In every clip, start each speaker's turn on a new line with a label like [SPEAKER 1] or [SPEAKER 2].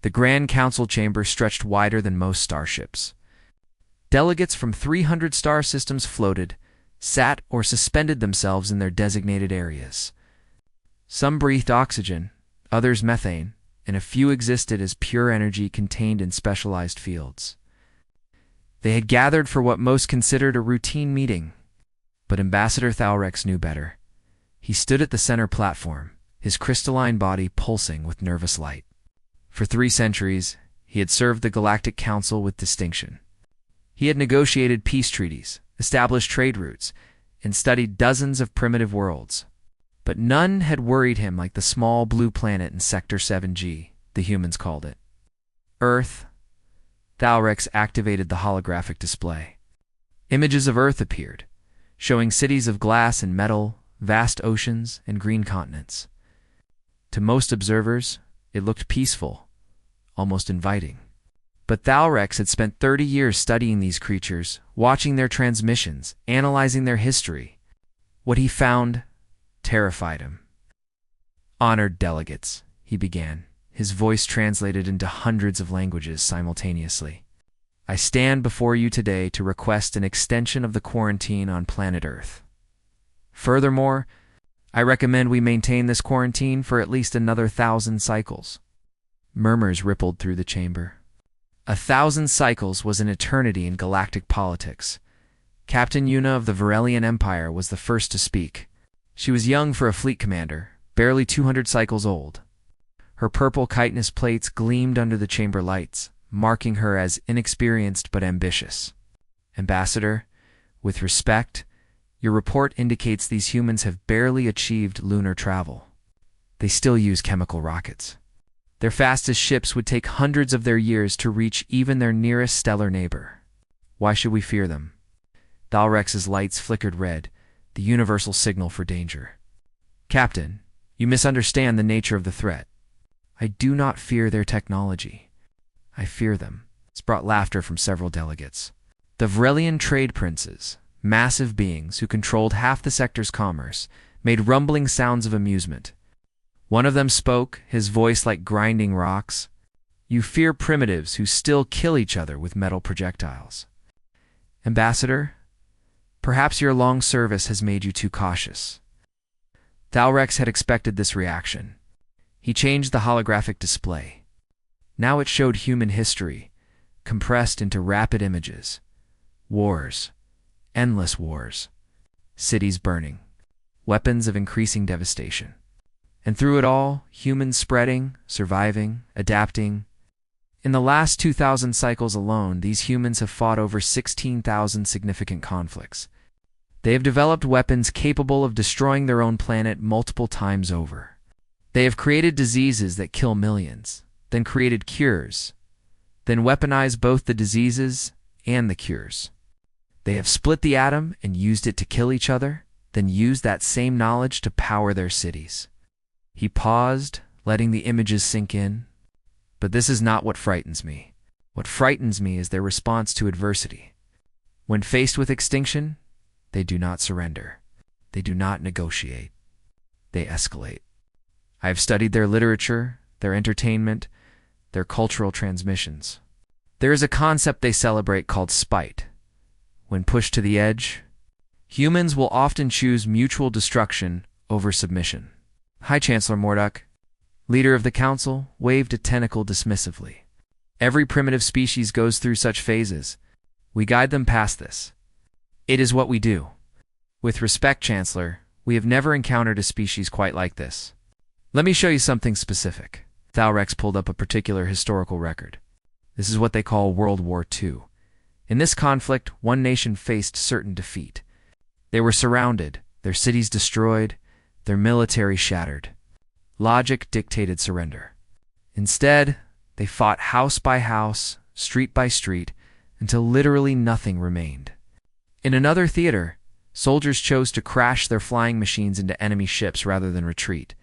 [SPEAKER 1] The Grand Council chamber stretched wider than most starships. Delegates from 300 star systems floated, sat, or suspended themselves in their designated areas. Some breathed oxygen, others methane, and a few existed as pure energy contained in specialized fields. They had gathered for what most considered a routine meeting, but Ambassador Thalrex knew better. He stood at the center platform, his crystalline body pulsing with nervous light. For 3 centuries, he had served the Galactic Council with distinction. He had negotiated peace treaties, established trade routes, and studied dozens of primitive worlds. But none had worried him like the small blue planet in Sector 7G, the humans called it. Earth. Thalrex activated the holographic display. Images of Earth appeared, showing cities of glass and metal, vast oceans, and green continents. To most observers, it looked peaceful, almost inviting. But Thalrex had spent 30 years studying these creatures, watching their transmissions, analyzing their history. What he found terrified him. "Honored delegates," he began, his voice translated into hundreds of languages simultaneously. "I stand before you today to request an extension of the quarantine on planet Earth. Furthermore, I recommend we maintain this quarantine for at least another 1,000 cycles." Murmurs rippled through the chamber. 1,000 cycles was an eternity in galactic politics. Captain Yuna of the Varelian Empire was the first to speak. She was young for a fleet commander, barely 200 cycles old. Her purple chitinous plates gleamed under the chamber lights, marking her as inexperienced but ambitious. "Ambassador, with respect, your report indicates these humans have barely achieved lunar travel. They still use chemical rockets. Their fastest ships would take hundreds of their years to reach even their nearest stellar neighbor. Why should we fear them?" Thalrex's lights flickered red, the universal signal for danger. "Captain, you misunderstand the nature of the threat. I do not fear their technology. I fear them." This brought laughter from several delegates. The Varelian trade princes, massive beings who controlled half the sector's commerce, made rumbling sounds of amusement. One of them spoke, his voice like grinding rocks. "You fear primitives who still kill each other with metal projectiles. Ambassador, perhaps your long service has made you too cautious." Thalrex had expected this reaction. He changed the holographic display. Now it showed human history, compressed into rapid images. Wars, endless wars, cities burning, weapons of increasing devastation. And through it all, humans spreading, surviving, adapting. In the last 2,000 cycles alone, these humans have fought over 16,000 significant conflicts. They have developed weapons capable of destroying their own planet multiple times over. They have created diseases that kill millions, then created cures, then weaponized both the diseases and the cures. They have split the atom and used it to kill each other, then used that same knowledge to power their cities. He paused, letting the images sink in. "But this is not what frightens me. What frightens me is their response to adversity. When faced with extinction, they do not surrender. They do not negotiate. They escalate. I have studied their literature, their entertainment, their cultural transmissions. There is a concept they celebrate called spite. When pushed to the edge, humans will often choose mutual destruction over submission." High Chancellor Morduk, leader of the council, waved a tentacle dismissively. "Every primitive species goes through such phases. We guide them past this. It is what we do. With respect, Chancellor, we have never encountered a species quite like this. Let me show you something specific." Thalrex pulled up a particular historical record. This is what they call World War II. In this conflict, one nation faced certain defeat. They were surrounded, their cities destroyed, their military shattered. Logic dictated surrender. Instead, they fought house by house, street by street, until literally nothing remained. In another theater, soldiers chose to crash their flying machines into enemy ships rather than retreat.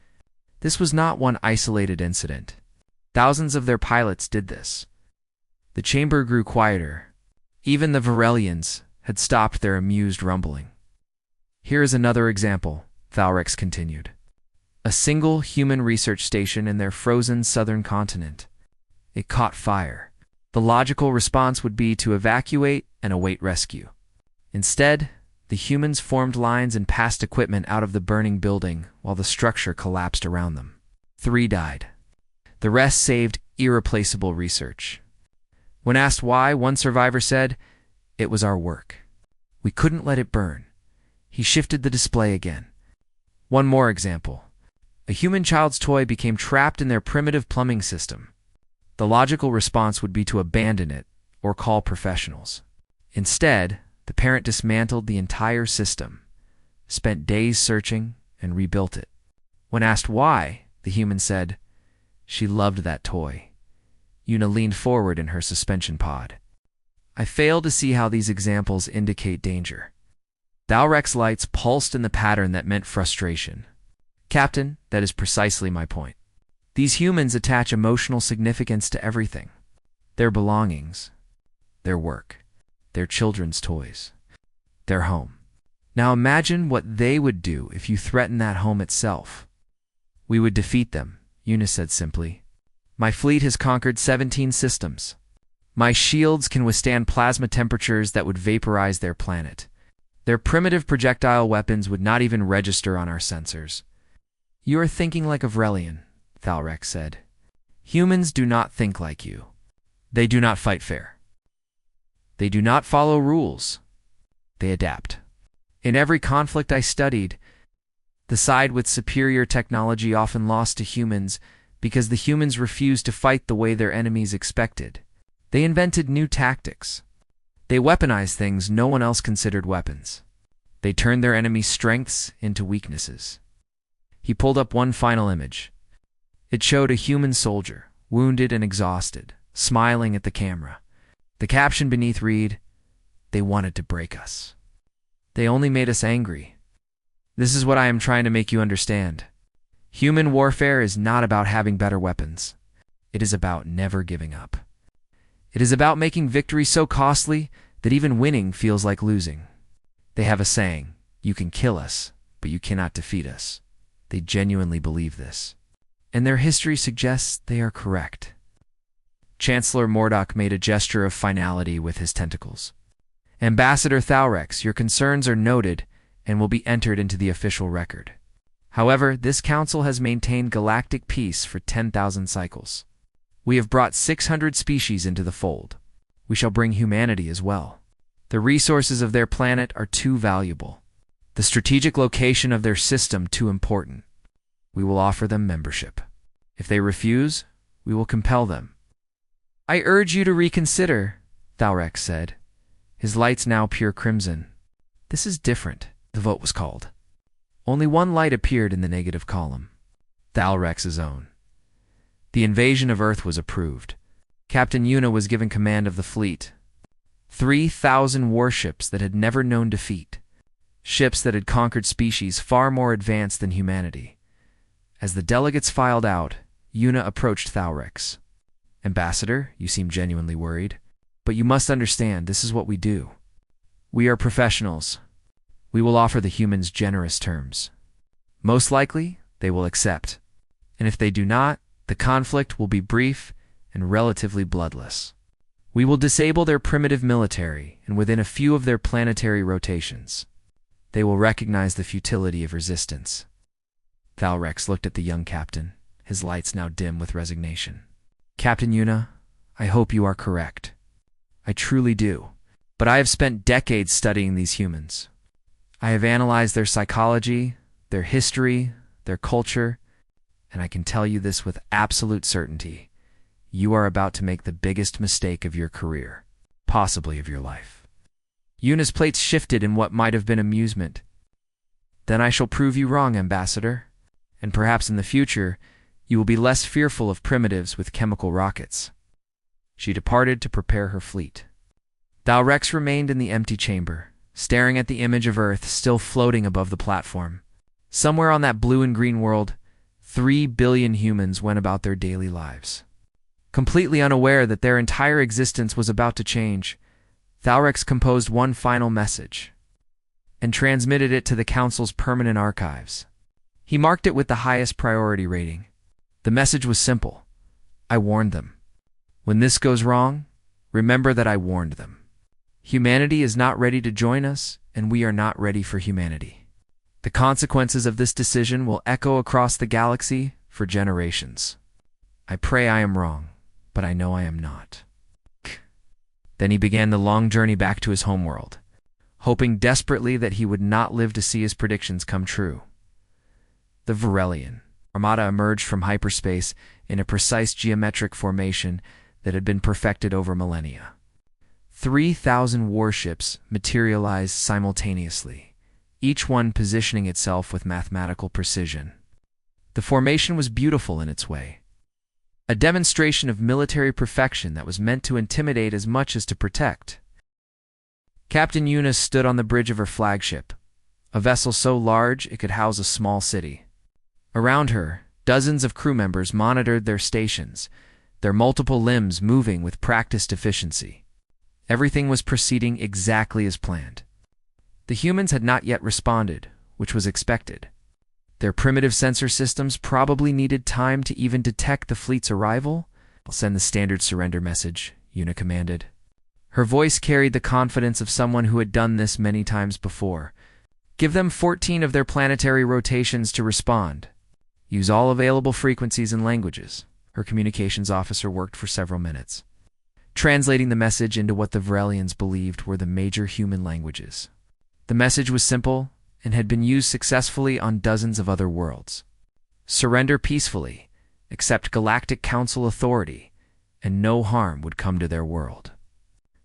[SPEAKER 1] This was not one isolated incident. Thousands of their pilots did this. The chamber grew quieter. Even the Varelians had stopped their amused rumbling. "Here is another example," Thalrex continued. "A single human research station in their frozen southern continent. It caught fire. The logical response would be to evacuate and await rescue. Instead, the humans formed lines and passed equipment out of the burning building while the structure collapsed around them. 3 died. The rest saved irreplaceable research. When asked why, one survivor said, "It was our work. We couldn't let it burn." He shifted the display again. One more example. A human child's toy became trapped in their primitive plumbing system. The logical response would be to abandon it or call professionals. Instead, the parent dismantled the entire system, spent days searching, and rebuilt it. When asked why, the human said, "She loved that toy." Una leaned forward in her suspension pod. I fail to see how these examples indicate danger. Thalrek's lights pulsed in the pattern that meant frustration. Captain, that is precisely my point. These humans attach emotional significance to everything. Their belongings, their work, their children's toys, their home. Now imagine what they would do if you threaten that home itself. "We would defeat them," Una said simply. "My fleet has conquered 17 systems. My shields can withstand plasma temperatures that would vaporize their planet. Their primitive projectile weapons would not even register on our sensors." "You are thinking like a Vrelian," Thalrek said. "Humans do not think like you. They do not fight fair. They do not follow rules. They adapt. In every conflict I studied, the side with superior technology often lost to humans because the humans refused to fight the way their enemies expected. They invented new tactics. They weaponized things no one else considered weapons. They turned their enemies' strengths into weaknesses." He pulled up one final image. It showed a human soldier, wounded and exhausted, smiling at the camera. The caption beneath read, "They wanted to break us. They only made us angry." This is what I am trying to make you understand. Human warfare is not about having better weapons. It is about never giving up. It is about making victory so costly that even winning feels like losing. They have a saying, "You can kill us, but you cannot defeat us." They genuinely believe this. And their history suggests they are correct. Chancellor Mordok made a gesture of finality with his tentacles. "Ambassador Thalrex, your concerns are noted and will be entered into the official record. However, this council has maintained galactic peace for 10,000 cycles. We have brought 600 species into the fold. We shall bring humanity as well. The resources of their planet are too valuable. The strategic location of their system too important. We will offer them membership. If they refuse, we will compel them." "I urge you to reconsider," Thalrex said, his lights now pure crimson. "This is different." The vote was called. Only one light appeared in the negative column. Thalrex's own. The invasion of Earth was approved. Captain Una was given command of the fleet. 3,000 warships that had never known defeat. Ships that had conquered species far more advanced than humanity. As the delegates filed out, Una approached Thalrex. "Ambassador, you seem genuinely worried. But you must understand, this is what we do. We are professionals. We will offer the humans generous terms. Most likely, they will accept. And if they do not, the conflict will be brief and relatively bloodless. We will disable their primitive military and within a few of their planetary rotations. They will recognize the futility of resistance." Thalrex looked at the young captain, his lights now dim with resignation. "Captain Una, I hope you are correct. I truly do. But I have spent decades studying these humans. I have analyzed their psychology, their history, their culture, and I can tell you this with absolute certainty. You are about to make the biggest mistake of your career, possibly of your life." Una's plates shifted in what might have been amusement. "Then I shall prove you wrong, Ambassador. And perhaps in the future, you will be less fearful of primitives with chemical rockets." She departed to prepare her fleet. Thalrex remained in the empty chamber, staring at the image of Earth still floating above the platform. Somewhere on that blue and green world, 3 billion humans went about their daily lives. Completely unaware that their entire existence was about to change, Thalrex composed one final message and transmitted it to the Council's permanent archives. He marked it with the highest priority rating. The message was simple. "I warned them. When this goes wrong, remember that I warned them. Humanity is not ready to join us, and we are not ready for humanity. The consequences of this decision will echo across the galaxy for generations. I pray I am wrong, but I know I am not. Then he began the long journey back to his homeworld, hoping desperately that he would not live to see his predictions come true. The Varelian armada emerged from hyperspace in a precise geometric formation that had been perfected over millennia. 3,000 warships materialized simultaneously, each one positioning itself with mathematical precision. The formation was beautiful in its way, a demonstration of military perfection that was meant to intimidate as much as to protect. Captain Eunice stood on the bridge of her flagship, a vessel so large it could house a small city. Around her, dozens of crew members monitored their stations, their multiple limbs moving with practiced efficiency. Everything was proceeding exactly as planned. The humans had not yet responded, which was expected. Their primitive sensor systems probably needed time to even detect the fleet's arrival. "I'll send the standard surrender message," Una commanded. Her voice carried the confidence of someone who had done this many times before. "Give them 14 of their planetary rotations to respond. Use all available frequencies and languages." Her communications officer worked for several minutes, translating the message into what the Varelians believed were the major human languages. The message was simple and had been used successfully on dozens of other worlds. Surrender peacefully, accept Galactic Council authority, and no harm would come to their world.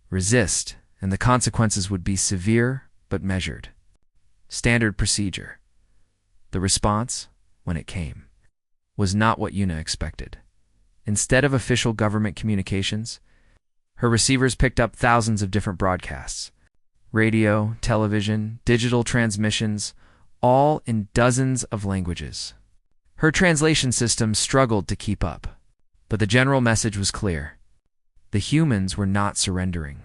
[SPEAKER 1] Resist, and the consequences would be severe but measured. Standard procedure. The response, when it came, was not what Una expected. Instead of official government communications, her receivers picked up thousands of different broadcasts. Radio, television, digital transmissions, all in dozens of languages. Her translation system struggled to keep up, but the general message was clear. The humans were not surrendering.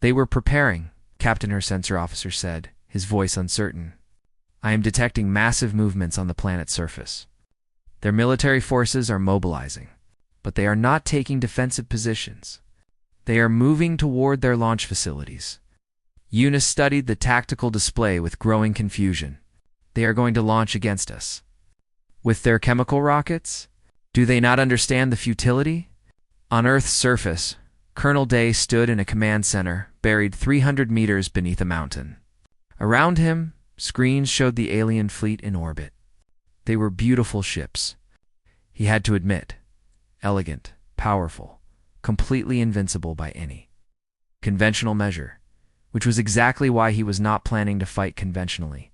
[SPEAKER 1] They were preparing, Captain her sensor officer said, his voice uncertain. "I am detecting massive movements on the planet's surface. Their military forces are mobilizing, but they are not taking defensive positions. They are moving toward their launch facilities." Eunice studied the tactical display with growing confusion. "They are going to launch against us. With their chemical rockets? Do they not understand the futility?" On Earth's surface, Colonel Day stood in a command center buried 300 meters beneath a mountain. Around him, screens showed the alien fleet in orbit. They were beautiful ships. He had to admit, elegant, powerful, completely invincible by any conventional measure, which was exactly why he was not planning to fight conventionally.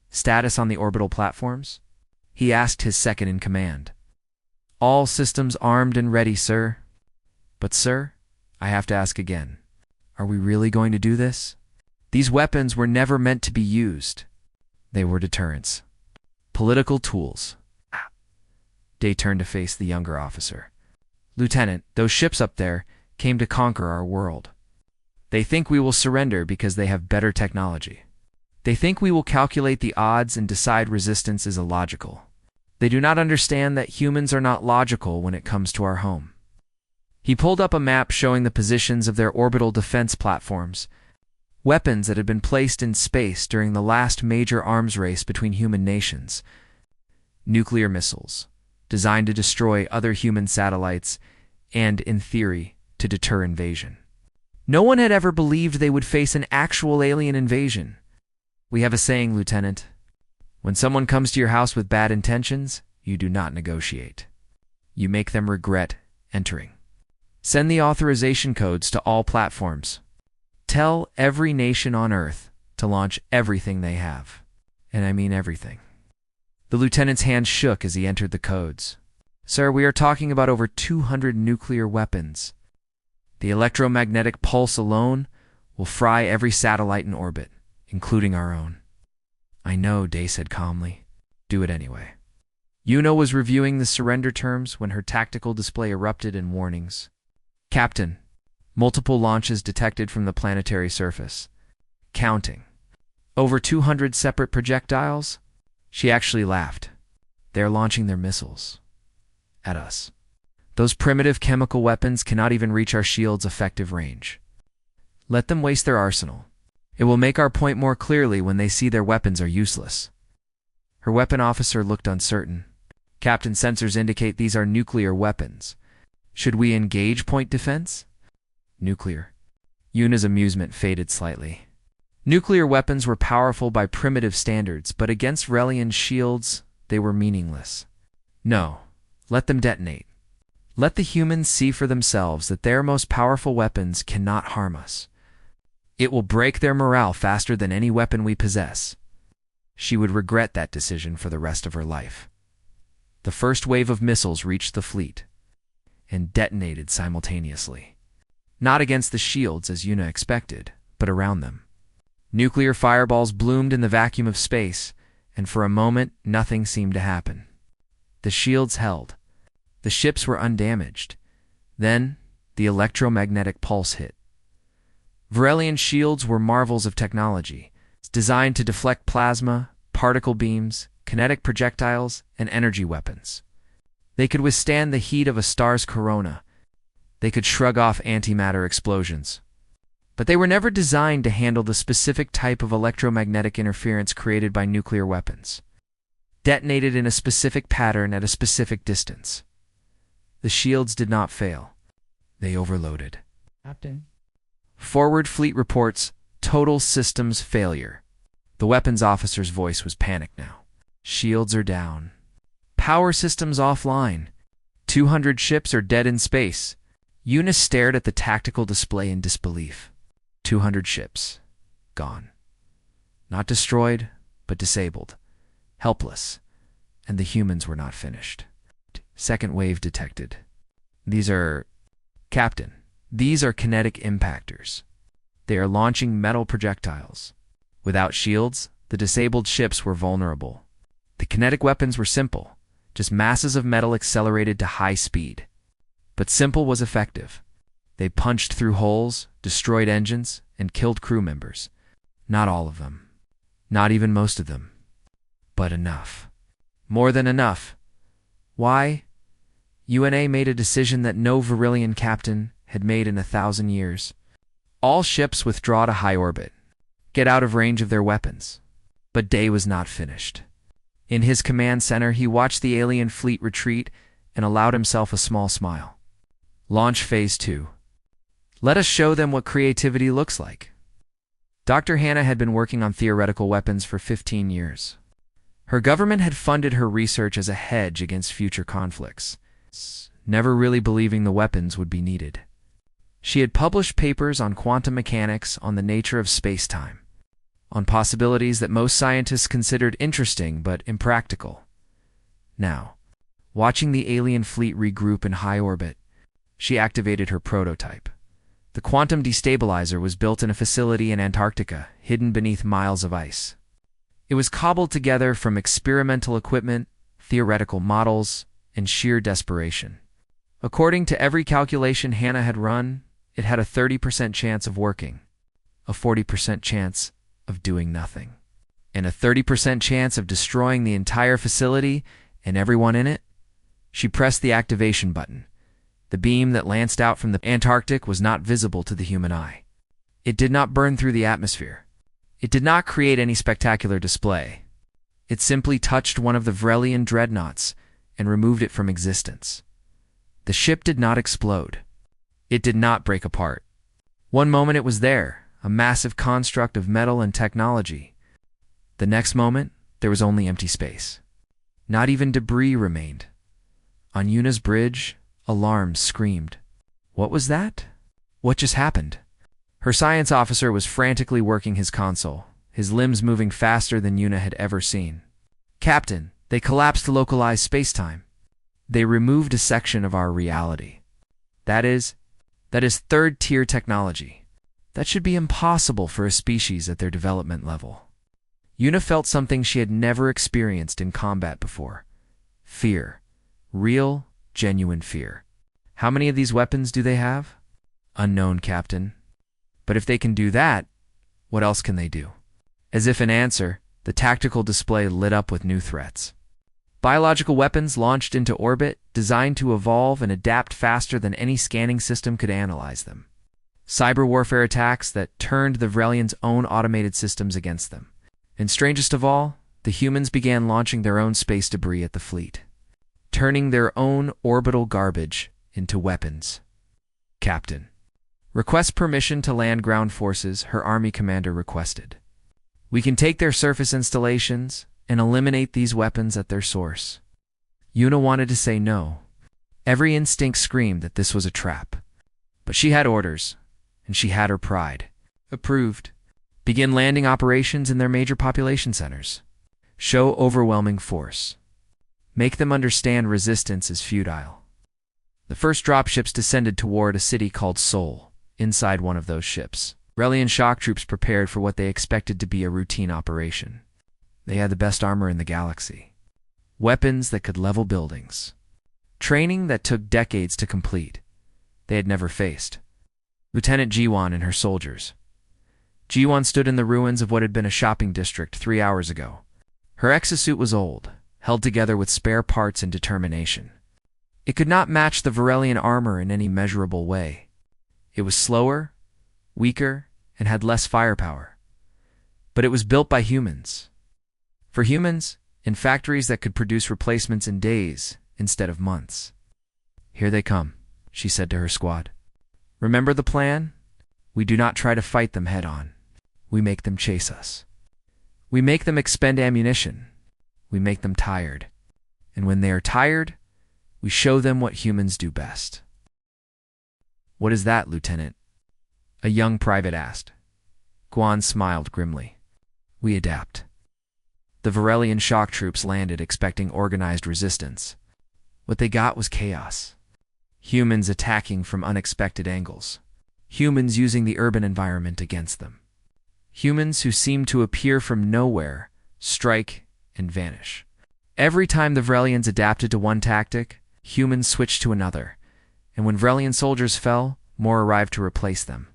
[SPEAKER 1] "Status on the orbital platforms?" he asked his second in command. "All systems armed and ready, sir." "But sir, I have to ask again, are we really going to do this? These weapons were never meant to be used. They were deterrents. Political tools." Day turned to face the younger officer. "Lieutenant, those ships up there came to conquer our world. They think we will surrender because they have better technology. They think we will calculate the odds and decide resistance is illogical. They do not understand that humans are not logical when it comes to our home." He pulled up a map showing the positions of their orbital defense platforms, weapons that had been placed in space during the last major arms race between human nations. Nuclear missiles, designed to destroy other human satellites and, in theory, to deter invasion. No one had ever believed they would face an actual alien invasion. "We have a saying, Lieutenant. When someone comes to your house with bad intentions, you do not negotiate. You make them regret entering. Send the authorization codes to all platforms. Tell every nation on Earth to launch everything they have. And I mean everything." The lieutenant's hand shook as he entered the codes. "Sir, we are talking about over 200 nuclear weapons. The electromagnetic pulse alone will fry every satellite in orbit, including our own." "I know," Day said calmly. "Do it anyway." Una was reviewing the surrender terms when her tactical display erupted in warnings. "Captain, multiple launches detected from the planetary surface. Counting. Over 200 separate projectiles?" She actually laughed. "They're launching their missiles. At us." Those primitive chemical weapons cannot even reach our shield's effective range. Let them waste their arsenal. It will make our point more clearly when they see their weapons are useless. Her weapon officer looked uncertain. Captain, sensors indicate these are nuclear weapons. Should we engage point defense? Nuclear. Yuna's amusement faded slightly. Nuclear weapons were powerful by primitive standards, but against Relian shields, they were meaningless. No, let them detonate. Let the humans see for themselves that their most powerful weapons cannot harm us. It will break their morale faster than any weapon we possess. She would regret that decision for the rest of her life. The first wave of missiles reached the fleet and detonated simultaneously. Not against the shields as Yuna expected, but around them. Nuclear fireballs bloomed in the vacuum of space, and for a moment nothing seemed to happen. The shields held. The ships were undamaged. Then the electromagnetic pulse hit. Varelian shields were marvels of technology, designed to deflect plasma, particle beams, kinetic projectiles, and energy weapons. They could withstand the heat of a star's corona. They could shrug off antimatter explosions. But they were never designed to handle the specific type of electromagnetic interference created by nuclear weapons, detonated in a specific pattern at a specific distance. The shields did not fail. They overloaded.
[SPEAKER 2] Captain.
[SPEAKER 1] Forward fleet reports total systems failure. The weapons officer's voice was panicked now. Shields are down. Power systems offline. 200 ships are dead in space. Yuna stared at the tactical display in disbelief. 200 ships. Gone. Not destroyed, but disabled. Helpless. And the humans were not finished. Second wave detected. Captain, these are kinetic impactors. They are launching metal projectiles. Without shields, the disabled ships were vulnerable. The kinetic weapons were simple, just masses of metal accelerated to high speed. But simple was effective. They punched through holes, destroyed engines, and killed crew members. Not all of them. Not even most of them. But enough. More than enough. Why? UNA made a decision that no Varilian captain had made in 1,000 years. All ships withdraw to high orbit. Get out of range of their weapons. But Day was not finished. In his command center, he watched the alien fleet retreat and allowed himself a small smile. Launch Phase 2. Let us show them what creativity looks like. Dr. Hannah had been working on theoretical weapons for 15 years. Her government had funded her research as a hedge against future conflicts, never really believing the weapons would be needed. She had published papers on quantum mechanics, on the nature of space-time, on possibilities that most scientists considered interesting but impractical. Now, watching the alien fleet regroup in high orbit, she activated her prototype. The quantum destabilizer was built in a facility in Antarctica, hidden beneath miles of ice. It was cobbled together from experimental equipment, theoretical models, and sheer desperation. According to every calculation Hannah had run, it had a 30% chance of working, a 40% chance of doing nothing, and a 30% chance of destroying the entire facility and everyone in it. She pressed the activation button. The beam that lanced out from the Antarctic was not visible to the human eye. It did not burn through the atmosphere. It did not create any spectacular display. It simply touched one of the Vrelian dreadnoughts and removed it from existence. The ship did not explode. It did not break apart. One moment it was there, a massive construct of metal and technology. The next moment, there was only empty space. Not even debris remained. On Yuna's bridge, alarms screamed. What was that? What just happened? Her science officer was frantically working his console, his limbs moving faster than Yuna had ever seen. Captain, they collapsed localized space-time. They removed a section of our reality. That is third-tier technology. That should be impossible for a species at their development level. Yuna felt something she had never experienced in combat before. Fear. Real, genuine fear. How many of these weapons do they have? Unknown, Captain. But if they can do that, what else can they do? As if in answer, the tactical display lit up with new threats. Biological weapons launched into orbit, designed to evolve and adapt faster than any scanning system could analyze them. Cyber warfare attacks that turned the Vrelians' own automated systems against them. And strangest of all, the humans began launching their own space debris at the fleet, turning their own orbital garbage into weapons. Captain. Request permission to land ground forces, her army commander requested. We can take their surface installations and eliminate these weapons at their source. Yuna wanted to say no. Every instinct screamed that this was a trap. But she had orders, and she had her pride. Approved. Begin landing operations in their major population centers. Show overwhelming force. Make them understand resistance is futile. The first dropships descended toward a city called Seoul. Inside one of those ships, Vrelian shock troops prepared for what they expected to be a routine operation. They had the best armor in the galaxy. Weapons that could level buildings. Training that took decades to complete. They had never faced. Lieutenant Jiwon and her soldiers. Jiwon stood in the ruins of what had been a shopping district 3 hours ago. Her exosuit was old, held together with spare parts and determination. It could not match the Vrelian armor in any measurable way. It was slower, weaker, and had less firepower. But it was built by humans. For humans, in factories that could produce replacements in days instead of months. Here they come, she said to her squad. Remember the plan? We do not try to fight them head-on. We make them chase us. We make them expend ammunition. We make them tired. And when they are tired, we show them what humans do best. What is that, Lieutenant? A young private asked. Guan smiled grimly. We adapt. The Vrelian shock troops landed expecting organized resistance. What they got was chaos. Humans attacking from unexpected angles. Humans using the urban environment against them. Humans who seemed to appear from nowhere, strike, and vanish. Every time the Vrelians adapted to one tactic, humans switched to another. And when Vrelian soldiers fell, more arrived to replace them.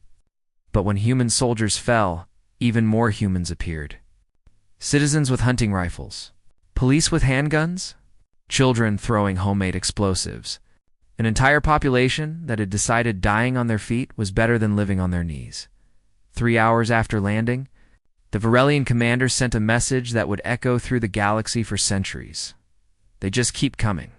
[SPEAKER 1] But when human soldiers fell, even more humans appeared. Citizens with hunting rifles, police with handguns, children throwing homemade explosives. An entire population that had decided dying on their feet was better than living on their knees. 3 hours after landing, the Vrelian commander sent a message that would echo through the galaxy for centuries. They just keep coming.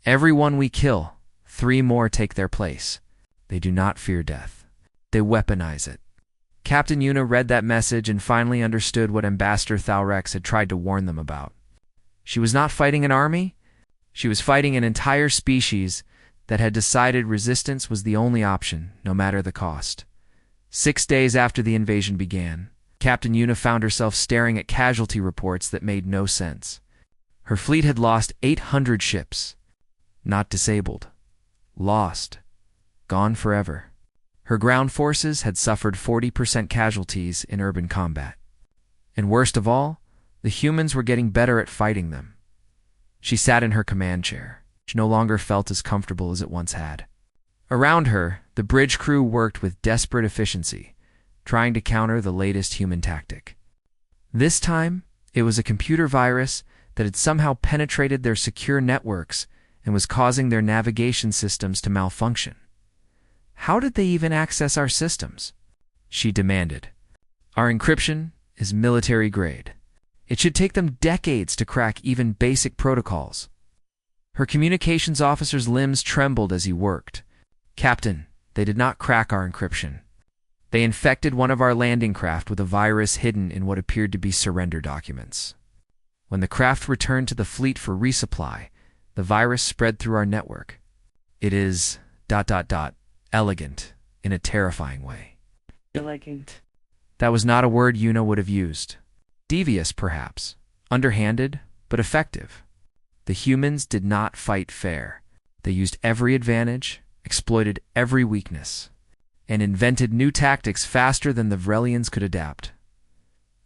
[SPEAKER 1] Every one we kill, 3 more take their place. They do not fear death. They weaponize it. Captain Yuna read that message and finally understood what Ambassador Thalrex had tried to warn them about. She was not fighting an army. She was fighting an entire species that had decided resistance was the only option, no matter the cost. 6 days after the invasion began, Captain Yuna found herself staring at casualty reports that made no sense. Her fleet had lost 800 ships. Not disabled. Lost. Gone forever. Her ground forces had suffered 40% casualties in urban combat. And worst of all, the humans were getting better at fighting them. She sat in her command chair. She no longer felt as comfortable as it once had. Around her, the bridge crew worked with desperate efficiency, trying to counter the latest human tactic. This time, it was a computer virus that had somehow penetrated their secure networks and was causing their navigation systems to malfunction. How did they even access our systems? She demanded. Our encryption is military grade. It should take them decades to crack even basic protocols. Her communications officer's limbs trembled as he worked. Captain, they did not crack our encryption. They infected one of our landing craft with a virus hidden in what appeared to be surrender documents. When the craft returned to the fleet for resupply, the virus spread through our network. It is ... elegant in a terrifying way.
[SPEAKER 2] Elegant.
[SPEAKER 1] That was not a word Yuna would have used. Devious, perhaps. Underhanded, but effective. The humans did not fight fair. They used every advantage, exploited every weakness, and invented new tactics faster than the Vrelians could adapt.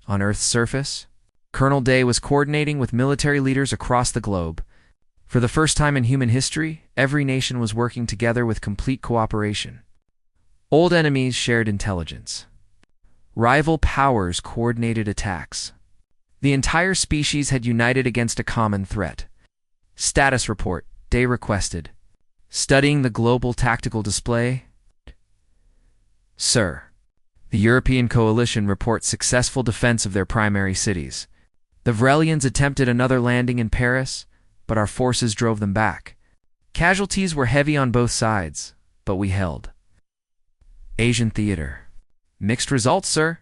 [SPEAKER 1] On Earth's surface, Colonel Day was coordinating with military leaders across the globe. For the first time in human history, every nation was working together with complete cooperation. Old enemies shared intelligence. Rival powers coordinated attacks. The entire species had united against a common threat. Status report, Day requested. Studying the global tactical display. Sir, the European coalition reports successful defense of their primary cities. The Vrelians attempted another landing in Paris, but our forces drove them back. Casualties were heavy on both sides, but we held. Asian theater. Mixed results, sir.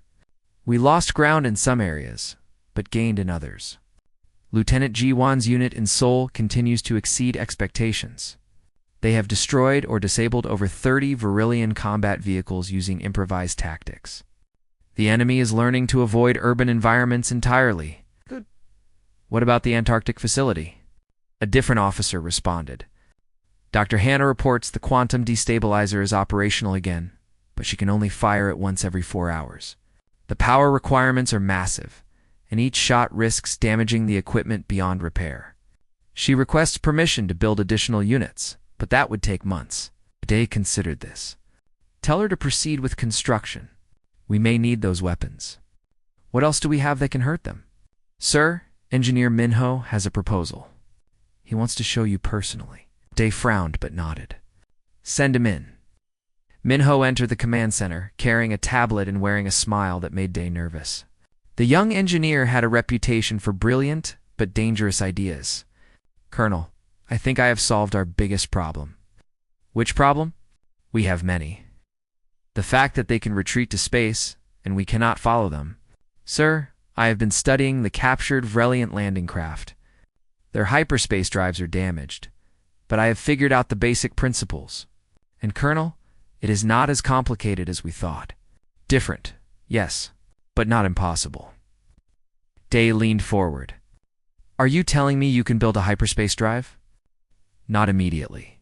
[SPEAKER 1] We lost ground in some areas, but gained in others. Lieutenant Jiwan's unit in Seoul continues to exceed expectations. They have destroyed or disabled over 30 Vrelian combat vehicles using improvised tactics. The enemy is learning to avoid urban environments entirely. Good. What about the Antarctic facility? A different officer responded. Dr. Hannah reports the quantum destabilizer is operational again, but she can only fire it once every 4 hours. The power requirements are massive, and each shot risks damaging the equipment beyond repair. She requests permission to build additional units, but that would take months. Day considered this. Tell her to proceed with construction. We may need those weapons. What else do we have that can hurt them? Sir, Engineer Minho has a proposal. He wants to show you personally. Day frowned but nodded. Send him in. Minho entered the command center, carrying a tablet and wearing a smile that made Day nervous. The young engineer had a reputation for brilliant but dangerous ideas. Colonel, I think I have solved our biggest problem. Which problem? We have many. The fact that they can retreat to space, and we cannot follow them. Sir, I have been studying the captured Vreliant landing craft. Their hyperspace drives are damaged, but I have figured out the basic principles. And Colonel, it is not as complicated as we thought. Different, yes, but not impossible. Day leaned forward. Are you telling me you can build a hyperspace drive? Not immediately.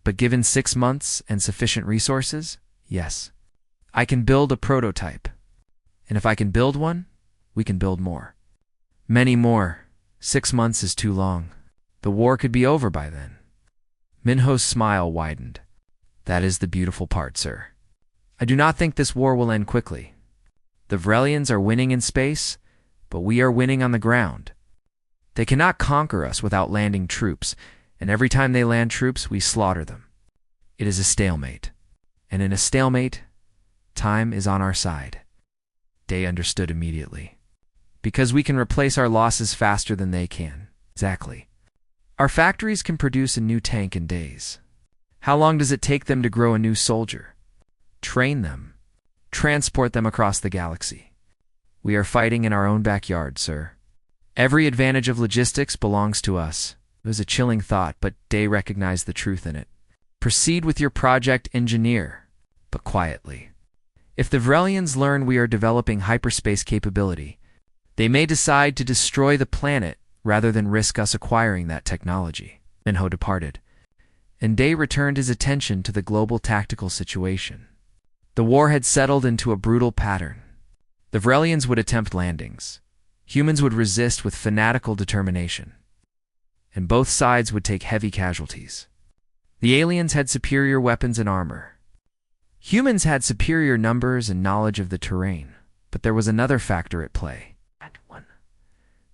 [SPEAKER 1] But given 6 months and sufficient resources, yes. I can build a prototype. And if I can build one, we can build more. Many more. 6 months is too long. The war could be over by then. Minho's smile widened. That is the beautiful part, sir. I do not think this war will end quickly. The Vrelians are winning in space, but we are winning on the ground. They cannot conquer us without landing troops, and every time they land troops, we slaughter them. It is a stalemate. And in a stalemate, time is on our side. Day understood immediately. Because we can replace our losses faster than they can. Exactly. Our factories can produce a new tank in days. How long does it take them to grow a new soldier? Train them. Transport them across the galaxy. We are fighting in our own backyard, sir. Every advantage of logistics belongs to us. It was a chilling thought, but Day recognized the truth in it. Proceed with your project, engineer, but quietly. If the Vrelians learn we are developing hyperspace capability, they may decide to destroy the planet rather than risk us acquiring that technology. Minho departed, and Day returned his attention to the global tactical situation. The war had settled into a brutal pattern. The Vrelians would attempt landings. Humans would resist with fanatical determination. And both sides would take heavy casualties. The aliens had superior weapons and armor. Humans had superior numbers and knowledge of the terrain, but there was another factor at play.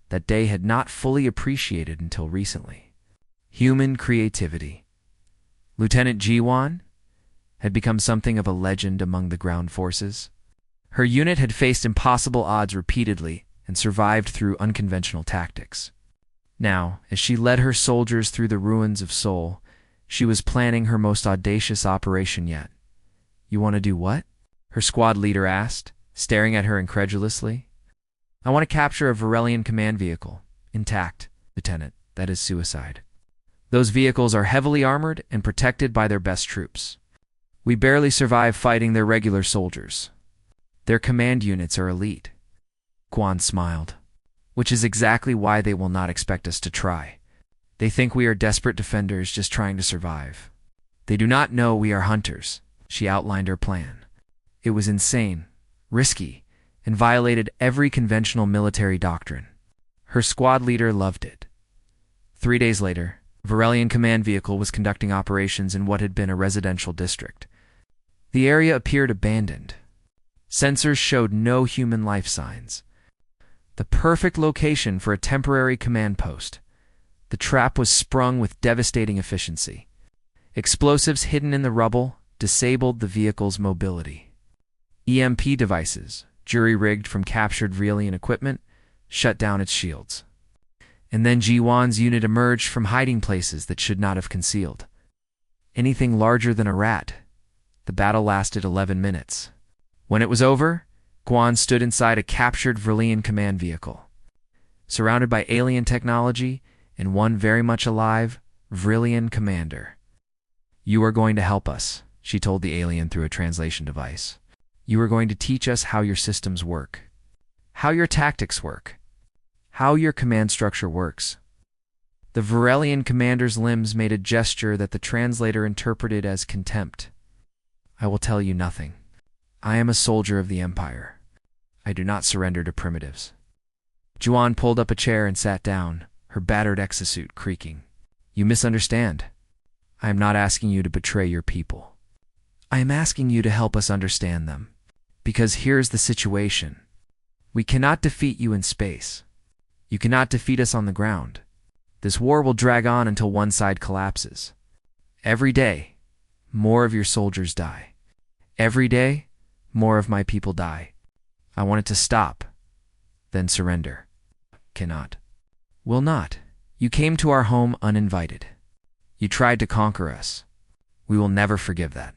[SPEAKER 1] That Day had not fully appreciated until recently. Human creativity. Lieutenant Jiwan had become something of a legend among the ground forces. Her unit had faced impossible odds repeatedly and survived through unconventional tactics. Now, as she led her soldiers through the ruins of Seoul, she was planning her most audacious operation yet. You want to do what? Her squad leader asked, staring at her incredulously. I want to capture a Vrelian command vehicle. Intact, Lieutenant. That is suicide. Those vehicles are heavily armored and protected by their best troops. We barely survive fighting their regular soldiers. Their command units are elite. Guan smiled. Which is exactly why they will not expect us to try. They think we are desperate defenders just trying to survive. They do not know we are hunters. She outlined her plan. It was insane, risky, and violated every conventional military doctrine. Her squad leader loved it. 3 days later, a Vrelian command vehicle was conducting operations in what had been a residential district. The area appeared abandoned. Sensors showed no human life signs. The perfect location for a temporary command post. The trap was sprung with devastating efficiency. Explosives hidden in the rubble disabled the vehicle's mobility. EMP devices, jury-rigged from captured Vrelian equipment, shut down its shields. And then Ji-Wan's unit emerged from hiding places that should not have concealed anything larger than a rat. The battle lasted 11 minutes. When it was over, Guan stood inside a captured Vrelian command vehicle, surrounded by alien technology and one very much alive Vrelian commander. "You are going to help us," she told the alien through a translation device. "You are going to teach us how your systems work, how your tactics work, how your command structure works." The Vrelian commander's limbs made a gesture that the translator interpreted as contempt. "I will tell you nothing. I am a soldier of the Empire. I do not surrender to primitives." Juan pulled up a chair and sat down, her battered exosuit creaking. "You misunderstand. I am not asking you to betray your people. I am asking you to help us understand them. Because here's the situation. We cannot defeat you in space. You cannot defeat us on the ground. This war will drag on until one side collapses. Every day, more of your soldiers die. Every day, more of my people die. I want it to stop, then surrender. Cannot. Will not. You came to our home uninvited. You tried to conquer us. We will never forgive that.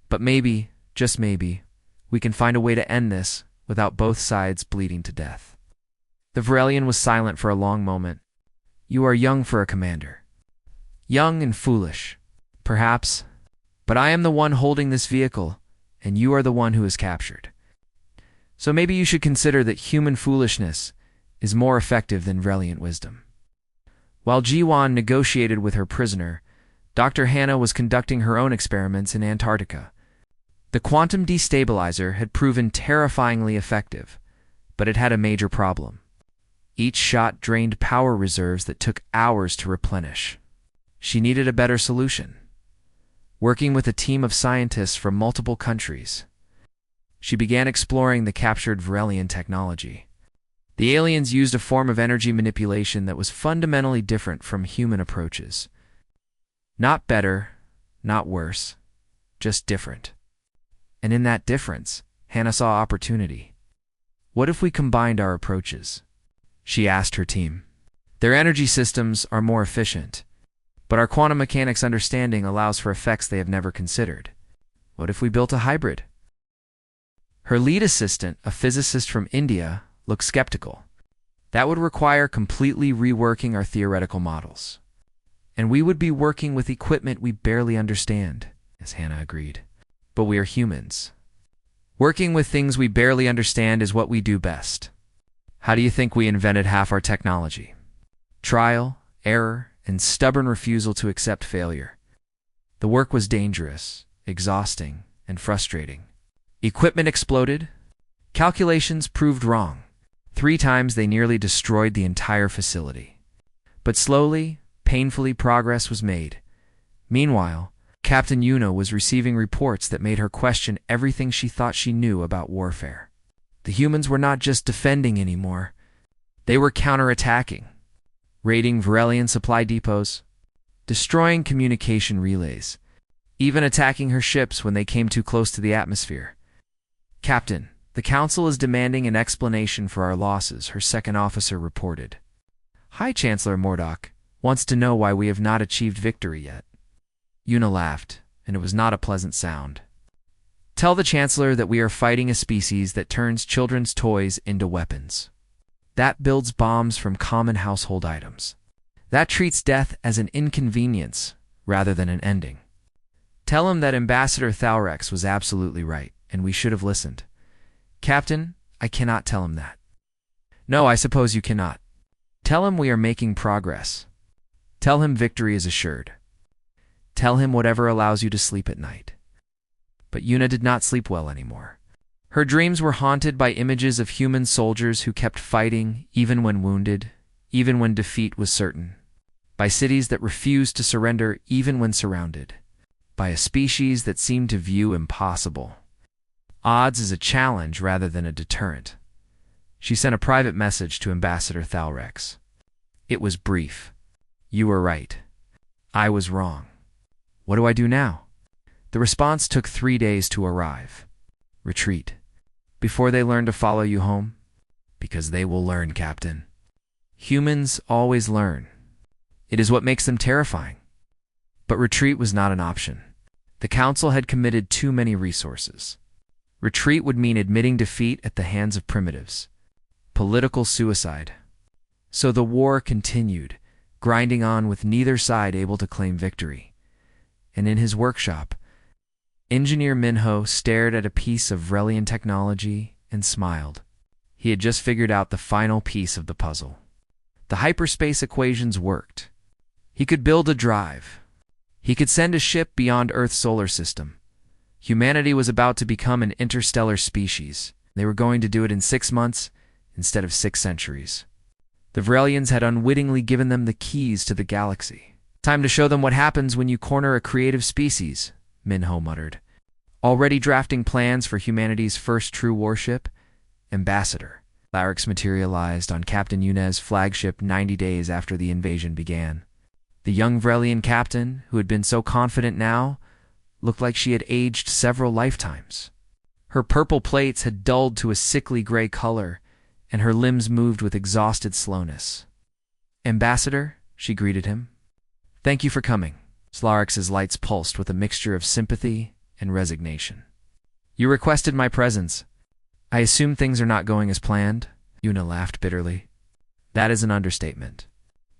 [SPEAKER 1] But maybe, just maybe, we can find a way to end this without both sides bleeding to death." The Vrelian was silent for a long moment. "You are young for a commander. Young and foolish, perhaps, but I am the one holding this vehicle, and you are the one who is captured. So maybe you should consider that human foolishness is more effective than Vrelian wisdom." While Ji-Wan negotiated with her prisoner, Dr. Hannah was conducting her own experiments in Antarctica. The quantum destabilizer had proven terrifyingly effective, but it had a major problem. Each shot drained power reserves that took hours to replenish. She needed a better solution. Working with a team of scientists from multiple countries, she began exploring the captured Vrelian technology. The aliens used a form of energy manipulation that was fundamentally different from human approaches. Not better, not worse, just different. And in that difference, Hannah saw opportunity. "What if we combined our approaches?" she asked her team. "Their energy systems are more efficient, but our quantum mechanics understanding allows for effects they have never considered. What if we built a hybrid?" Her lead assistant, a physicist from India, looked skeptical. "That would require completely reworking our theoretical models. And we would be working with equipment we barely understand," as Hannah agreed. "But we are humans. Working with things we barely understand is what we do best. How do you think we invented half our technology? Trial, error, and stubborn refusal to accept failure. The work was dangerous, exhausting, and frustrating. Equipment exploded. Calculations proved wrong. 3 times they nearly destroyed the entire facility. But slowly, painfully, progress was made. Meanwhile, Captain Yuna was receiving reports that made her question everything she thought she knew about warfare. The humans were not just defending anymore. They were counterattacking, raiding Vrelian supply depots, destroying communication relays, even attacking her ships when they came too close to the atmosphere. "Captain, the Council is demanding an explanation for our losses," her second officer reported. "High Chancellor Mordok wants to know why we have not achieved victory yet." Yuna laughed, and it was not a pleasant sound. "Tell the Chancellor that we are fighting a species that turns children's toys into weapons. That builds bombs from common household items. That treats death as an inconvenience rather than an ending. Tell him that Ambassador Thalrex was absolutely right, and we should have listened." "Captain, I cannot tell him that." "No, I suppose you cannot. Tell him we are making progress. Tell him victory is assured. Tell him whatever allows you to sleep at night." But Yuna did not sleep well anymore. Her dreams were haunted by images of human soldiers who kept fighting even when wounded, even when defeat was certain, by cities that refused to surrender even when surrounded, by a species that seemed to view impossible odds as a challenge rather than a deterrent. She sent a private message to Ambassador Thalrex. It was brief. You were right. I was wrong. What do I do now? The response took 3 days to arrive. Retreat. Before they learn to follow you home? Because they will learn, Captain. Humans always learn. It is what makes them terrifying. But retreat was not an option. The Council had committed too many resources. Retreat would mean admitting defeat at the hands of primitives. Political suicide. So the war continued, grinding on with neither side able to claim victory. And in his workshop, Engineer Minho stared at a piece of Vrelian technology and smiled. He had just figured out the final piece of the puzzle. The hyperspace equations worked. He could build a drive. He could send a ship beyond Earth's solar system. Humanity was about to become an interstellar species. They were going to do it in 6 months instead of 6 centuries. The Vrelians had unwittingly given them the keys to the galaxy. Time to show them what happens when you corner a creative species, Minho muttered. Already drafting plans for humanity's first true warship? Ambassador. Larix materialized on Captain Yunez's flagship 90 days after the invasion began. The young Vrelian captain, who had been so confident now, looked like she had aged several lifetimes. Her purple plates had dulled to a sickly gray color, and her limbs moved with exhausted slowness. Ambassador, she greeted him. Thank you for coming. Slarix's lights pulsed with a mixture of sympathy and resignation. You requested my presence. I assume things are not going as planned? Yuna laughed bitterly. That is an understatement.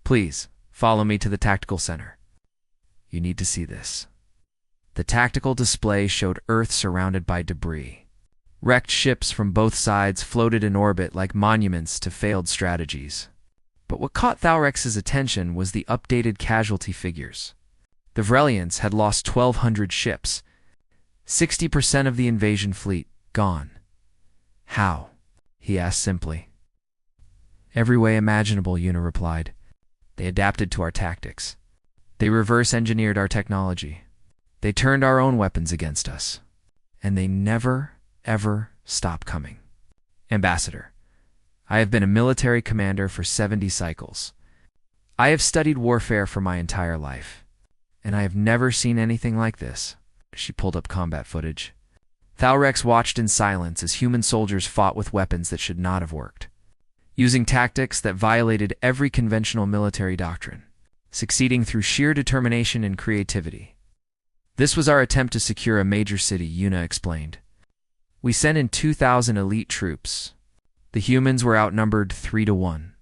[SPEAKER 1] Please, follow me to the tactical center. You need to see this. The tactical display showed Earth surrounded by debris. Wrecked ships from both sides floated in orbit like monuments to failed strategies. But what caught Thalrex's attention was the updated casualty figures. The Vrelians had lost 1,200 ships, 60% of the invasion fleet gone. How? He asked simply. Every way imaginable, Yuna replied. They adapted to our tactics. They reverse-engineered our technology. They turned our own weapons against us. And they never, ever stop coming. Ambassador, I have been a military commander for 70 cycles. I have studied warfare for my entire life. And I have never seen anything like this. She pulled up combat footage. Thalrex watched in silence as human soldiers fought with weapons that should not have worked, using tactics that violated every conventional military doctrine, succeeding through sheer determination and creativity. This was our attempt to secure a major city, Yuna explained. We sent in 2,000 elite troops. The humans were outnumbered 3-1.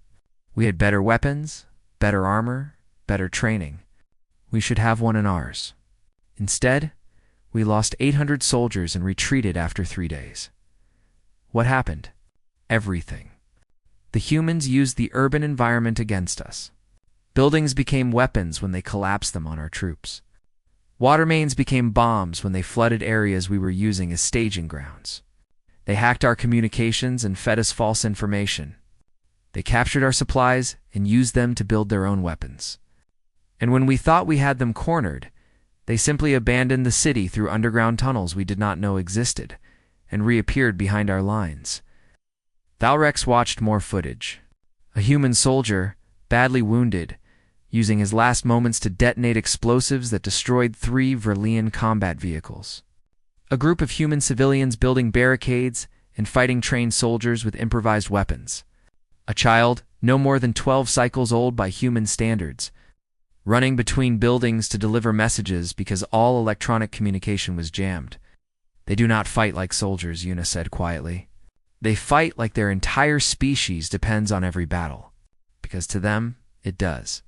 [SPEAKER 1] We had better weapons, better armor, better training. We should have one in ours. Instead, we lost 800 soldiers and retreated after 3 days. What happened? Everything. The humans used the urban environment against us. Buildings became weapons when they collapsed them on our troops. Water mains became bombs when they flooded areas we were using as staging grounds. They hacked our communications and fed us false information. They captured our supplies and used them to build their own weapons. And when we thought we had them cornered, they simply abandoned the city through underground tunnels we did not know existed and reappeared behind our lines. Thalrex watched more footage. A human soldier, badly wounded, using his last moments to detonate explosives that destroyed 3 Vrelian combat vehicles. A group of human civilians building barricades and fighting trained soldiers with improvised weapons. A child, no more than 12 cycles old by human standards, running between buildings to deliver messages because all electronic communication was jammed. They do not fight like soldiers, Yuna said quietly. They fight like their entire species depends on every battle, because to them, it does.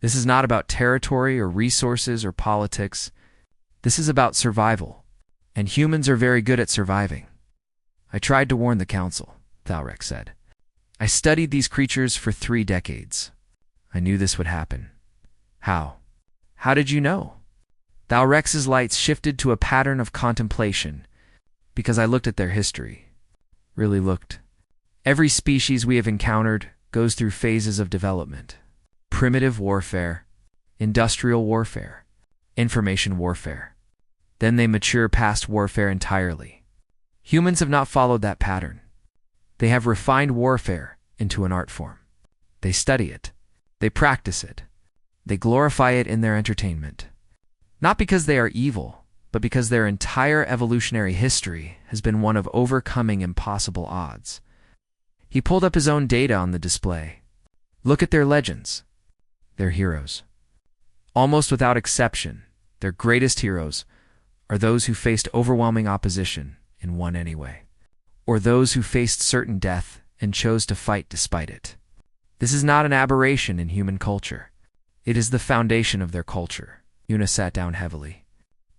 [SPEAKER 1] This is not about territory or resources or politics. This is about survival, and humans are very good at surviving. I tried to warn the Council, Thalrex said. I studied these creatures for 3 decades. I knew this would happen. How? How did you know? Thalrex's lights shifted to a pattern of contemplation, because I looked at their history. Really looked. Every species we have encountered goes through phases of development. Primitive warfare, industrial warfare, information warfare. Then they mature past warfare entirely. Humans have not followed that pattern. They have refined warfare into an art form. They study it. They practice it. They glorify it in their entertainment. Not because they are evil, but because their entire evolutionary history has been one of overcoming impossible odds. He pulled up his own data on the display. Look at their legends. Their heroes. Almost without exception, their greatest heroes are those who faced overwhelming opposition and won anyway, or those who faced certain death and chose to fight despite it. This is not an aberration in human culture. It is the foundation of their culture. Una sat down heavily.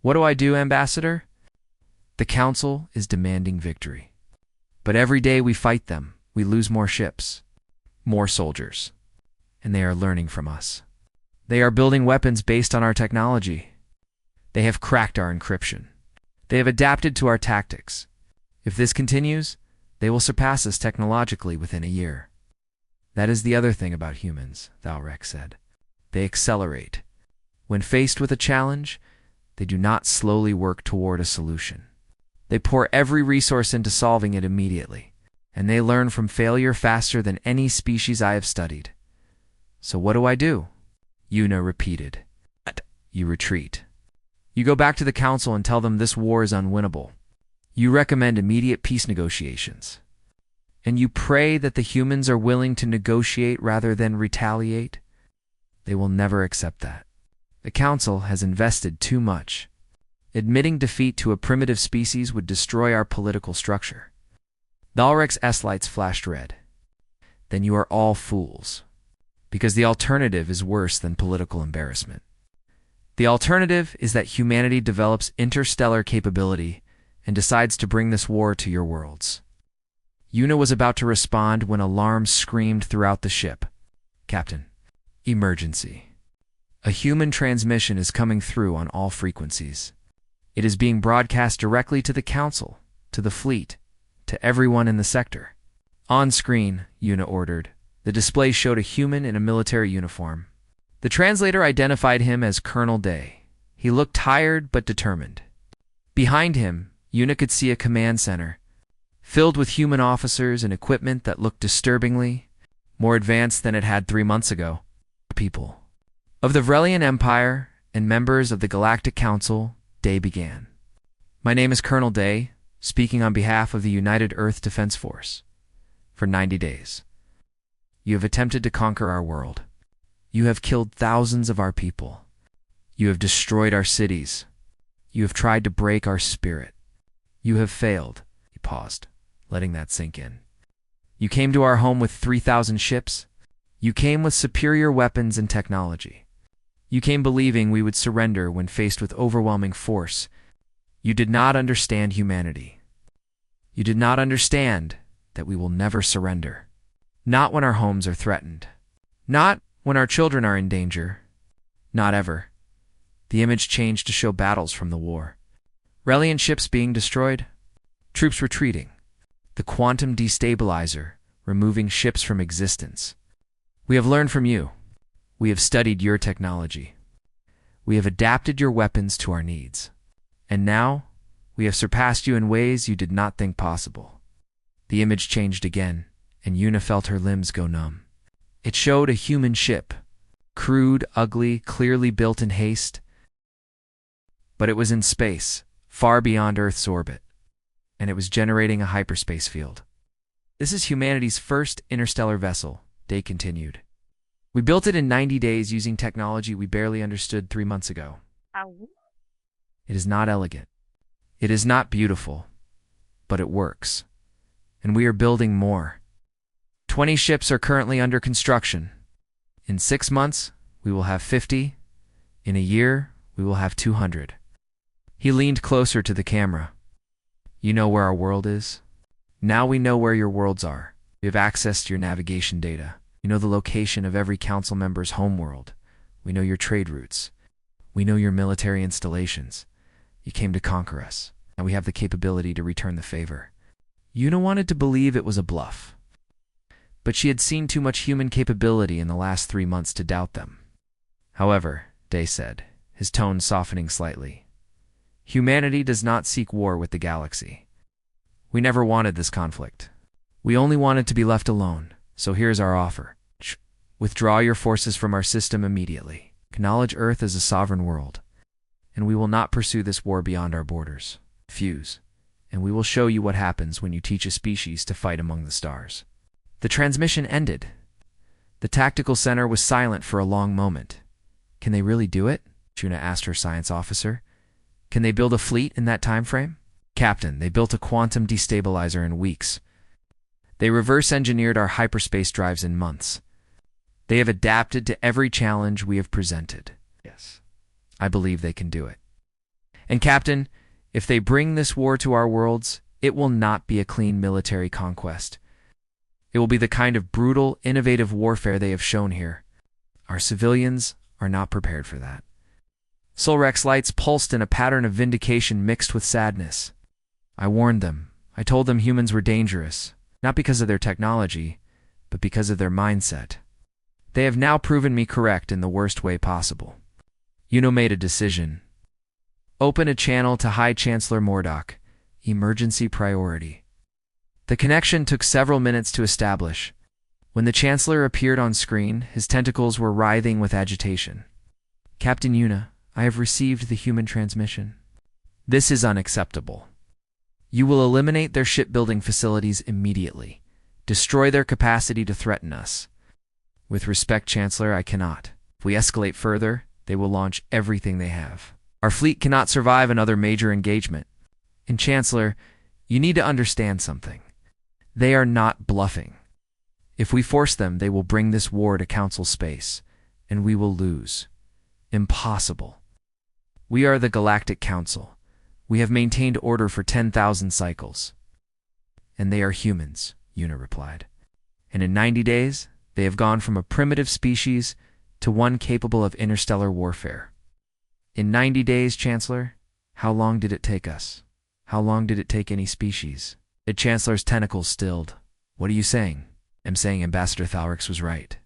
[SPEAKER 1] What do I do, Ambassador? The Council is demanding victory. But every day we fight them, we lose more ships, more soldiers, and they are learning from us. They are building weapons based on our technology. They have cracked our encryption. They have adapted to our tactics. If this continues, they will surpass us technologically within a year. That is the other thing about humans, Thalrex said. They accelerate. When faced with a challenge, they do not slowly work toward a solution. They pour every resource into solving it immediately, and they learn from failure faster than any species I have studied. So what do? Una repeated. You retreat. You go back to the Council and tell them this war is unwinnable. You recommend immediate peace negotiations. And you pray that the humans are willing to negotiate rather than retaliate. They will never accept that. The Council has invested too much. Admitting defeat to a primitive species would destroy our political structure. Thalrex's S-lights flashed red. Then you are all fools. Because the alternative is worse than political embarrassment. The alternative is that humanity develops interstellar capability and decides to bring this war to your worlds. Una was about to respond when alarms screamed throughout the ship. Captain, emergency. A human transmission is coming through on all frequencies. It is being broadcast directly to the Council, to the fleet, to everyone in the sector. On screen, Una ordered. The display showed a human in a military uniform. The translator identified him as Colonel Day. He looked tired but determined. Behind him, Una could see a command center, filled with human officers and equipment that looked disturbingly more advanced than it had 3 months ago. People of the Vrelian Empire and members of the Galactic Council, Day began. My name is Colonel Day, speaking on behalf of the United Earth Defense Force. For 90 days, you have attempted to conquer our world. You have killed thousands of our people. You have destroyed our cities. You have tried to break our spirit. You have failed. He paused, letting that sink in. You came to our home with 3,000 ships. You came with superior weapons and technology. You came believing we would surrender when faced with overwhelming force. You did not understand humanity. You did not understand that we will never surrender. Not when our homes are threatened. Not when our children are in danger. Not ever. The image changed to show battles from the war. Reliant ships being destroyed. Troops retreating. The quantum destabilizer, removing ships from existence. We have learned from you. We have studied your technology. We have adapted your weapons to our needs. And now, we have surpassed you in ways you did not think possible. The image changed again, and Una felt her limbs go numb. It showed a human ship, crude, ugly, clearly built in haste. But it was in space, far beyond Earth's orbit, and it was generating a hyperspace field. This is humanity's first interstellar vessel, Day continued. We built it in 90 days using technology we barely understood 3 months ago. It is not elegant. It is not beautiful, but it works. And we are building more. 20 ships are currently under construction. In 6 months, we will have 50. In a year, we will have 200. He leaned closer to the camera. You know where our world is? Now we know where your worlds are. We have access to your navigation data. We know the location of every council member's homeworld. We know your trade routes. We know your military installations. You came to conquer us, and we have the capability to return the favor. Una wanted to believe it was a bluff, but she had seen too much human capability in the last 3 months to doubt them. However, Day said, his tone softening slightly, humanity does not seek war with the galaxy. We never wanted this conflict. We only wanted to be left alone, so here's our offer. Withdraw your forces from our system immediately. Acknowledge Earth as a sovereign world, and we will not pursue this war beyond our borders. Fuse, and we will show you what happens when you teach a species to fight among the stars." The transmission ended. The tactical center was silent for a long moment. "Can they really do it?" Juna asked her science officer. "Can they build a fleet in that time frame?" "Captain, they built a quantum destabilizer in weeks. They reverse-engineered our hyperspace drives in months. They have adapted to every challenge we have presented. Yes, I believe they can do it. And Captain, if they bring this war to our worlds, it will not be a clean military conquest. It will be the kind of brutal, innovative warfare they have shown here. Our civilians are not prepared for that." Solrek's lights pulsed in a pattern of vindication mixed with sadness. "I warned them. I told them humans were dangerous, not because of their technology, but because of their mindset. They have now proven me correct in the worst way possible." Yuno made a decision. "Open a channel to High Chancellor Mordock. Emergency priority." The connection took several minutes to establish. When the Chancellor appeared on screen, his tentacles were writhing with agitation. "Captain Yuna, I have received the human transmission. This is unacceptable. You will eliminate their shipbuilding facilities immediately. Destroy their capacity to threaten us." "With respect, Chancellor, I cannot. If we escalate further, they will launch everything they have. Our fleet cannot survive another major engagement. And Chancellor, you need to understand something. They are not bluffing. If we force them, they will bring this war to Council space, and we will lose. Impossible. We are the Galactic Council. We have maintained order for 10,000 cycles." "And they are humans," Yuna replied. "And in 90 days, they have gone from a primitive species to one capable of interstellar warfare." "In 90 days, Chancellor? How long did it take us? How long did it take any species?" The Chancellor's tentacles stilled. "What are you saying?" "I'm saying Ambassador Thalrix was right.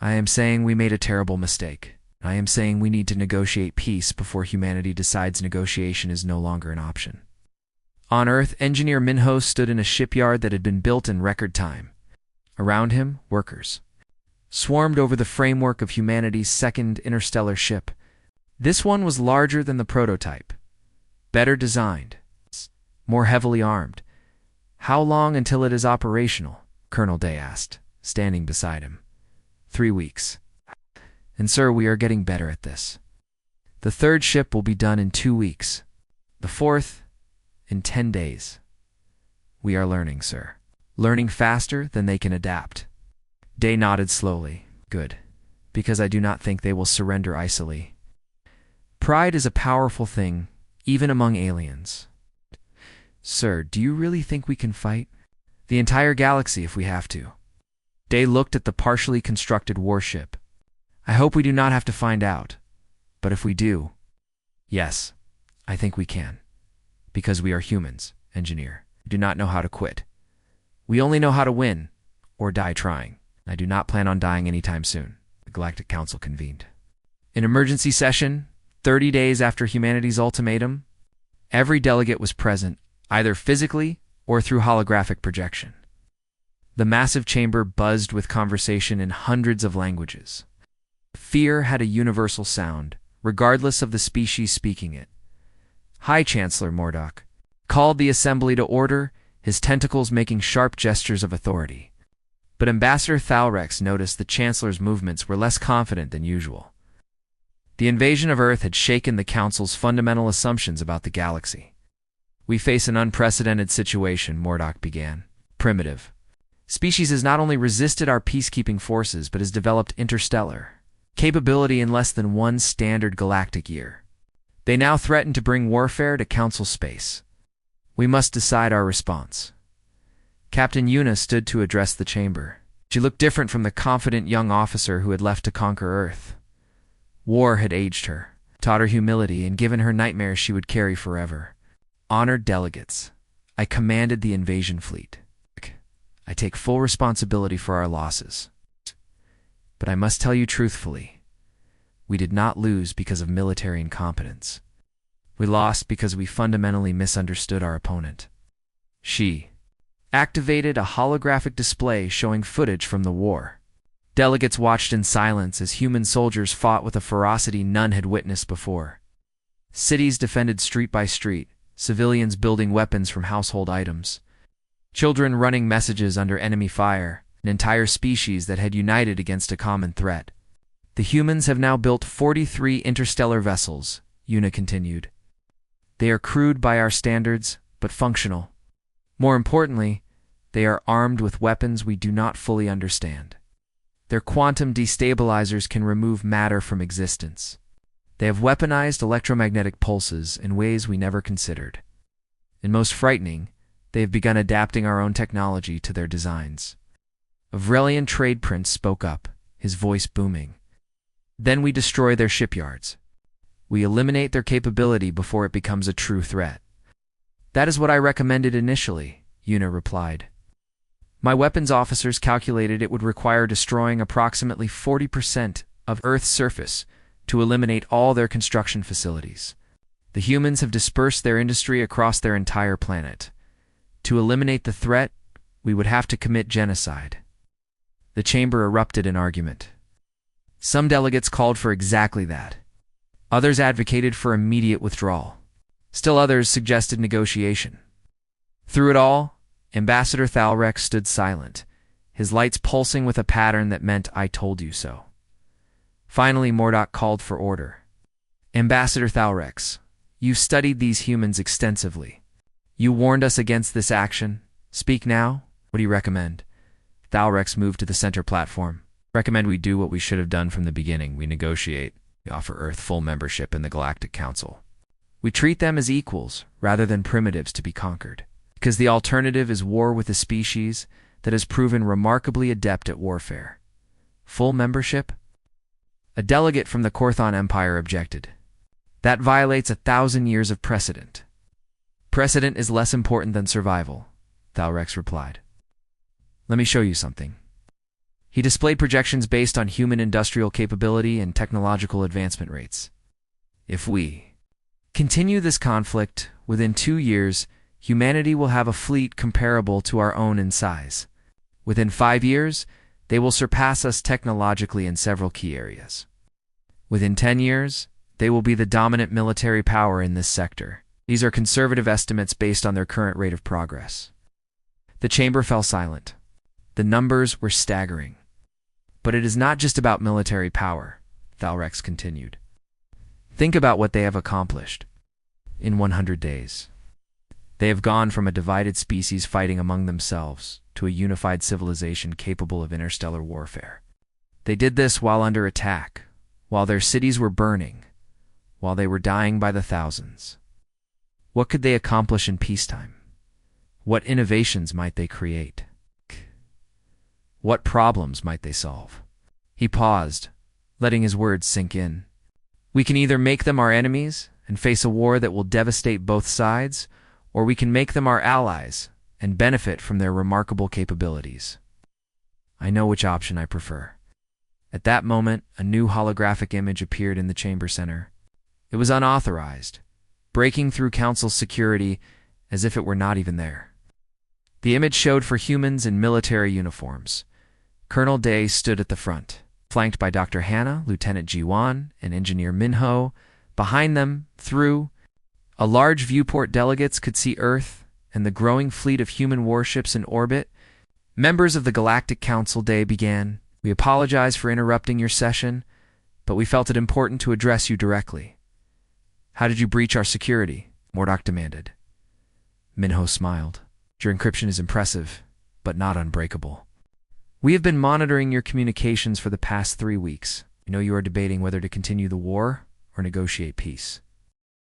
[SPEAKER 1] I am saying we made a terrible mistake. I am saying we need to negotiate peace before humanity decides negotiation is no longer an option." On Earth, Engineer Minho stood in a shipyard that had been built in record time. Around him, workers swarmed over the framework of humanity's second interstellar ship. This one was larger than the prototype, better designed, more heavily armed. "How long until it is operational?" Colonel Day asked, standing beside him. 3 weeks. "And sir, we are getting better at this. The third ship will be done in 2 weeks. The fourth, in 10 days. We are learning, sir. Learning faster than they can adapt." Day nodded slowly. "Good, because I do not think they will surrender easily. Pride is a powerful thing, even among aliens. Sir, do you really think we can fight? The entire galaxy if we have to." Day looked at the partially constructed warship. "I hope we do not have to find out. But if we do, yes, I think we can. Because we are humans, Engineer. We do not know how to quit. We only know how to win, or die trying. I do not plan on dying anytime soon." The Galactic Council convened. In emergency session, 30 days after humanity's ultimatum, every delegate was present, either physically or through holographic projection. The massive chamber buzzed with conversation in hundreds of languages. Fear had a universal sound, regardless of the species speaking it. High Chancellor Mordock called the assembly to order, his tentacles making sharp gestures of authority. But Ambassador Thalrex noticed the Chancellor's movements were less confident than usual. The invasion of Earth had shaken the Council's fundamental assumptions about the galaxy. "We face an unprecedented situation," Mordock began. "Primitive. Species has not only resisted our peacekeeping forces, but has developed interstellar capability in less than 1 standard galactic year. They now threaten to bring warfare to Council space. We must decide our response." Captain Yuna stood to address the chamber. She looked different from the confident young officer who had left to conquer Earth. War had aged her, taught her humility, and given her nightmares she would carry forever. "Honored delegates, I commanded the invasion fleet. I take full responsibility for our losses. But I must tell you truthfully, we did not lose because of military incompetence. We lost because we fundamentally misunderstood our opponent." She activated a holographic display showing footage from the war. Delegates watched in silence as human soldiers fought with a ferocity none had witnessed before. Cities defended street by street, civilians building weapons from household items, children running messages under enemy fire, an entire species that had united against a common threat. The humans have now built 43 interstellar vessels, Yuna continued. They are crude by our standards, but functional. More importantly, they are armed with weapons we do not fully understand. Their quantum destabilizers can remove matter from existence. They have weaponized electromagnetic pulses in ways we never considered. And most frightening, they have begun adapting our own technology to their designs. A Vrelian trade prince spoke up, his voice booming. Then we destroy their shipyards. We eliminate their capability before it becomes a true threat. That is what I recommended initially, Yuna replied. My weapons officers calculated it would require destroying approximately 40% of Earth's surface to eliminate all their construction facilities. The humans have dispersed their industry across their entire planet. To eliminate the threat, we would have to commit genocide. The chamber erupted in argument. Some delegates called for exactly that. Others advocated for immediate withdrawal. Still others suggested negotiation. Through it all, Ambassador Thalrex stood silent, his lights pulsing with a pattern that meant "I told you so." Finally, Mordok called for order. Ambassador Thalrex, you've studied these humans extensively. You warned us against this action. Speak now. What do you recommend? Thalrex moved to the center platform. Recommend we do what we should have done from the beginning. We negotiate. We offer Earth full membership in the Galactic Council. We treat them as equals rather than primitives to be conquered. Because the alternative is war with a species that has proven remarkably adept at warfare. Full membership? A delegate from the Korthon Empire objected. That violates 1,000 years of precedent. Precedent is less important than survival, Thalrex replied. Let me show you something. He displayed projections based on human industrial capability and technological advancement rates. If we continue this conflict, within 2 years, humanity will have a fleet comparable to our own in size. Within 5 years, they will surpass us technologically in several key areas. Within 10 years, they will be the dominant military power in this sector. These are conservative estimates based on their current rate of progress. The chamber fell silent. The numbers were staggering. But it is not just about military power, Thalrex continued. Think about what they have accomplished. In 100 days. They have gone from a divided species fighting among themselves to a unified civilization capable of interstellar warfare. They did this while under attack, while their cities were burning, while they were dying by the thousands. What could they accomplish in peacetime? What innovations might they create? What problems might they solve? He paused, letting his words sink in. We can either make them our enemies and face a war that will devastate both sides, or we can make them our allies and benefit from their remarkable capabilities. I know which option I prefer. At that moment, a new holographic image appeared in the chamber center. It was unauthorized, breaking through Council's security as if it were not even there. The image showed for humans in military uniforms. Colonel Day stood at the front, flanked by Dr. Hannah, Lieutenant Jiwan, and Engineer Minho. Behind them, through a large viewport, delegates could see Earth and the growing fleet of human warships in orbit. Members of the Galactic Council. Day began. We apologize for interrupting your session, but we felt it important to address you directly. How did you breach our security? Mordok demanded. Minho smiled. Your encryption is impressive, but not unbreakable. We have been monitoring your communications for the past 3 weeks. I know you are debating whether to continue the war or negotiate peace.